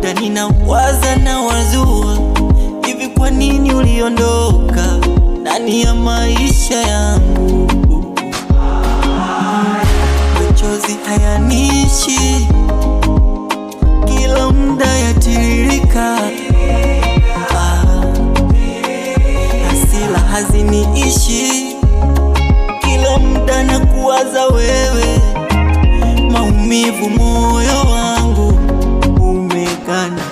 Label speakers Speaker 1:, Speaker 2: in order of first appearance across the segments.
Speaker 1: muda ninawaza na wazua, hivi kwa nini uliondoka ndani ya maisha yangu? Machozi hayanishi, kila muda yatiririka, hasira haziniishi, kila muda na kuwaza wewe. Maumivu moyo wangu umeganda,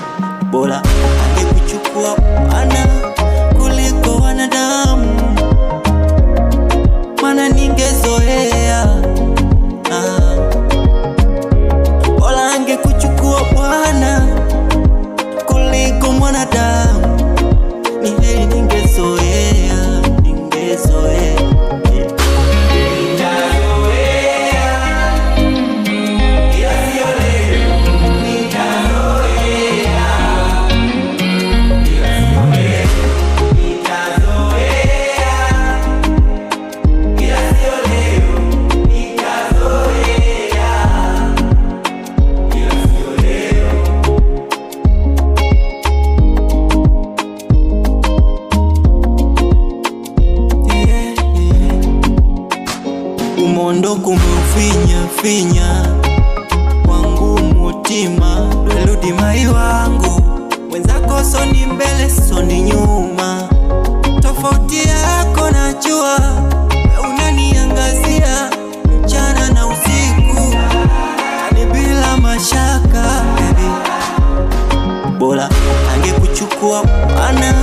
Speaker 1: bora angekuchukua Bwana kuliko wanadamu, maana ningezoea. Bora angekuchukua Bwana kuliko mwanadamu, ni heri ningezoea, ningezoea. Umondoka umeufinya finya wangu mutima, weludi mai wangu wenzako, soni mbele soni nyuma. Tofauti yako najua, unaniangazia mchana na usiku, ni bila mashaka baby. Bora angekuchukua Bwana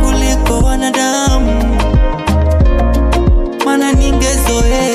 Speaker 1: kuliko wanadamu, maana ningezoea.